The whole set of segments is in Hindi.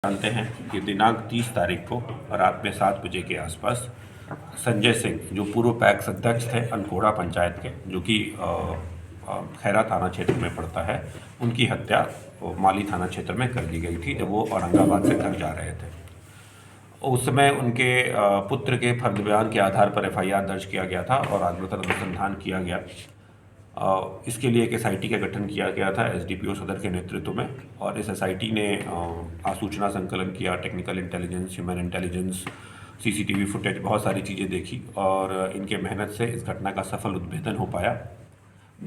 जानते हैं कि दिनांक 30 तारीख को रात में 7 बजे के आसपास संजय सिंह, जो पूर्व पैक्स अध्यक्ष थे अनकोड़ा पंचायत के, जो कि खैरा थाना क्षेत्र में पड़ता है, उनकी हत्या माली थाना क्षेत्र में कर दी गई थी जब वो औरंगाबाद से घर जा रहे थे। उस समय उनके पुत्र के फर्द बयान के आधार पर एफआईआर दर्ज किया गया था और आत्महत्या अनुसंधान किया गया। इसके लिए एक एसआईटी का गठन किया गया था एसडीपीओ सदर के नेतृत्व में, और इस एसआईटी ने आसूचना संकलन किया, technical intelligence, human intelligence, CCTV footage, बहुत सारी चीज़ें देखी और इनके मेहनत से इस घटना का सफल उद्भेदन हो पाया।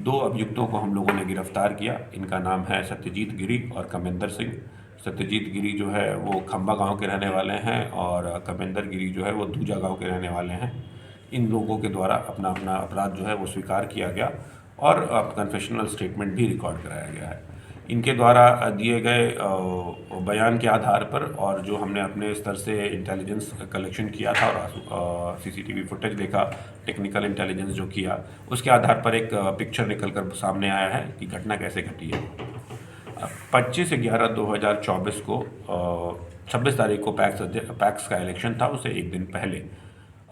2 अभियुक्तों को हम लोगों ने गिरफ्तार किया। इनका नाम है सत्यजीत गिरी और कमेंदर सिंह। सत्यजीत गिरी जो है वो खंबा गांव के रहने वाले हैं और कमेंदर गिरी जो है वो दूजा गांव के रहने वाले हैं। इन लोगों के द्वारा अपना अपना अपराध जो है वो स्वीकार किया गया और कन्फेशनल स्टेटमेंट भी रिकॉर्ड कराया गया है। इनके द्वारा दिए गए बयान के आधार पर और जो हमने अपने स्तर से इंटेलिजेंस कलेक्शन किया था और सीसीटीवी फुटेज देखा, टेक्निकल इंटेलिजेंस जो किया, उसके आधार पर एक पिक्चर निकल कर सामने आया है कि घटना कैसे घटी है। 25/11/2024 को 26 तारीख को पैक्स का इलेक्शन था, उससे एक दिन पहले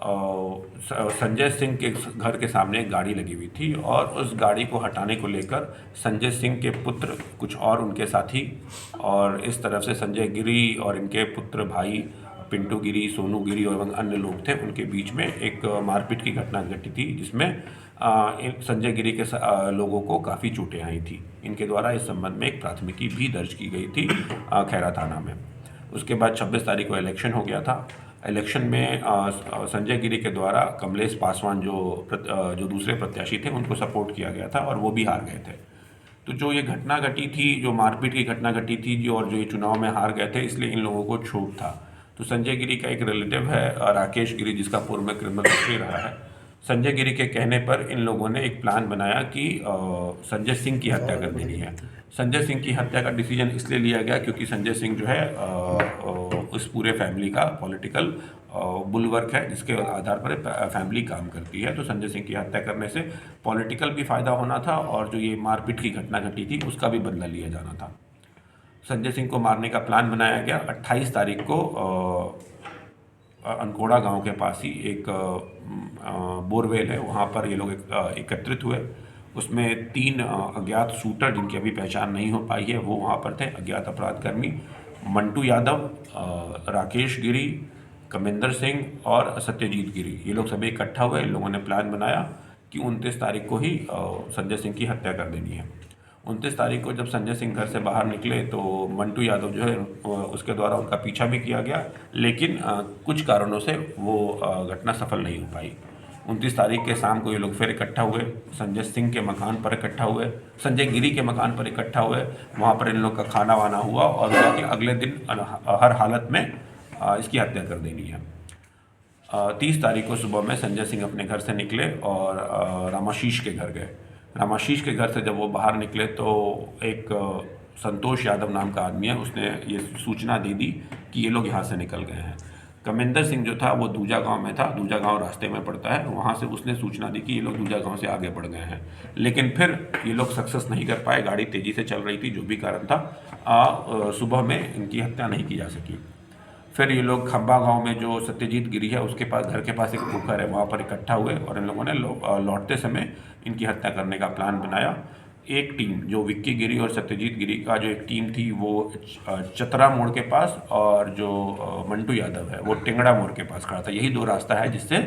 संजय सिंह के घर के सामने एक गाड़ी लगी हुई थी और उस गाड़ी को हटाने को लेकर संजय सिंह के पुत्र, कुछ और उनके साथी और इस तरफ से संजय गिरी और इनके पुत्र भाई पिंटू गिरी, सोनू गिरी और अन्य लोग थे, उनके बीच में एक मारपीट की घटना घटी थी जिसमें संजय गिरी के लोगों को काफ़ी चोटें आई थी। इनके द्वारा इस संबंध में एक प्राथमिकी भी दर्ज की गई थी खैरा थाना में। उसके बाद 26 तारीख को इलेक्शन हो गया था। इलेक्शन में संजय गिरी के द्वारा कमलेश पासवान जो दूसरे प्रत्याशी थे उनको सपोर्ट किया गया था और वो भी हार गए थे। तो जो ये घटना घटी थी, जो मारपीट की घटना घटी थी जो, और जो ये चुनाव में हार गए थे, इसलिए इन लोगों को क्षोभ था। तो संजय गिरी का एक रिलेटिव है राकेश गिरी, जिसका पूर्व में क्रिमिनल हिस्ट्री रहा है। संजय गिरी के कहने पर इन लोगों ने एक प्लान बनाया कि संजय सिंह की हत्या कर देनी है। संजय सिंह की हत्या का डिसीजन इसलिए लिया गया क्योंकि संजय सिंह जो है उस पूरे फैमिली का पॉलिटिकल बुलवर्क है, जिसके आधार पर फैमिली काम करती है। तो संजय सिंह की हत्या करने से पॉलिटिकल भी फ़ायदा होना था और जो ये मारपीट की घटना घटी थी उसका भी बदला लिया जाना था। संजय सिंह को मारने का प्लान बनाया गया। 28 तारीख को अनकोड़ा गांव के पास ही एक बोरवेल है, वहाँ पर ये लोग एकत्रित हुए। उसमें 3 अज्ञात शूटर, जिनकी अभी पहचान नहीं हो पाई है, वो वहाँ पर थे। अज्ञात अपराधकर्मी मंटू यादव, राकेश गिरी, कमेंदर सिंह और सत्यजीत गिरी, ये लोग सभी इकट्ठा हुए। इन लोगों ने प्लान बनाया कि 29 तारीख को ही संजय सिंह की हत्या कर देनी है। 29 तारीख को जब संजय सिंह घर से बाहर निकले तो मंटू यादव जो है उसके द्वारा उनका पीछा भी किया गया, लेकिन कुछ कारणों से वो घटना सफल नहीं हो पाई। 29 तारीख के शाम को ये लोग फिर इकट्ठा हुए, संजय सिंह के मकान पर इकट्ठा हुए, संजय गिरी के मकान पर इकट्ठा हुए। वहाँ पर इन लोग का खाना वाना हुआ और हुआ कि अगले दिन हर हालत में इसकी हत्या कर देनी है। 30 तारीख को सुबह में संजय सिंह अपने घर से निकले और रामाशीष के घर गए। रामाशीष के घर से जब वो बाहर निकले तो एक संतोष यादव नाम का आदमी है, उसने ये सूचना दे दी कि ये लोग यहाँ से निकल गए हैं। कमेंदर सिंह जो था वो दूजा गांव में था, दूजा गांव रास्ते में पड़ता है, वहाँ से उसने सूचना दी कि ये लोग दूजा गांव से आगे बढ़ गए हैं। लेकिन फिर ये लोग सक्सेस नहीं कर पाए, गाड़ी तेज़ी से चल रही थी, जो भी कारण था सुबह में इनकी हत्या नहीं की जा सकी। फिर ये लोग खंबा गांव में जो सत्यजीत गिरी है उसके पास, घर के पास एक पोखर है, वहाँ पर इकट्ठा हुए और इन लोगों ने लौटते समय इनकी हत्या करने का प्लान बनाया। एक टीम, जो विक्की गिरी और सत्यजीत गिरी का जो एक टीम थी, वो चतरा मोड़ के पास, और जो मंटू यादव है वो टिंगड़ा मोड़ के पास खड़ा था। यही 2 रास्ता है जिससे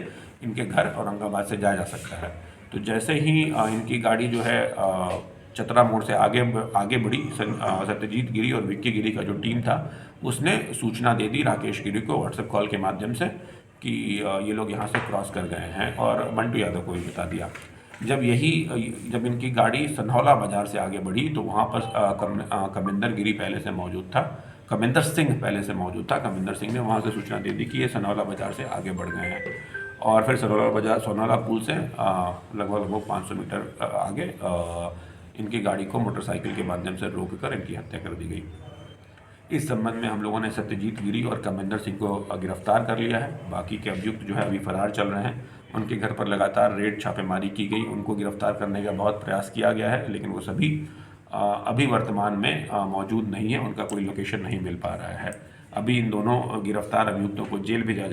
इनके घर औरंगाबाद से जाया जा सकता है। तो जैसे ही इनकी गाड़ी जो है चतरा मोड़ से आगे बढ़ी, सत्यजीत गिरी और विक्की गिरी का जो टीम था उसने सूचना दे दी राकेश गिरी को व्हाट्सएप कॉल के माध्यम से कि ये लोग यहाँ से क्रॉस कर गए हैं, और मंटू यादव को भी बता दिया। जब इनकी गाड़ी सन्हौला बाज़ार से आगे बढ़ी तो वहाँ पर कमेंदर गिरी पहले से मौजूद था, कमेंदर सिंह पहले से मौजूद था। कमेंदर सिंह ने वहाँ से सूचना दे दी कि ये सन्हौला बाज़ार से आगे बढ़ गए हैं, और फिर सोनाला पुल से लगभग 500 मीटर आगे इनकी गाड़ी को मोटरसाइकिल के माध्यम से रोककर इनकी हत्या कर दी गई। इस संबंध में हम लोगों ने सत्यजीत गिरी और कमेंदर सिंह को गिरफ्तार कर लिया है। बाकी के अभियुक्त जो है अभी फरार चल रहे हैं। उनके घर पर लगातार रेड छापेमारी की गई, उनको गिरफ्तार करने का बहुत प्रयास किया गया है, लेकिन वो सभी अभी वर्तमान में मौजूद नहीं है, उनका कोई लोकेशन नहीं मिल पा रहा है। अभी इन दोनों गिरफ्तार अभियुक्तों को जेल भेजा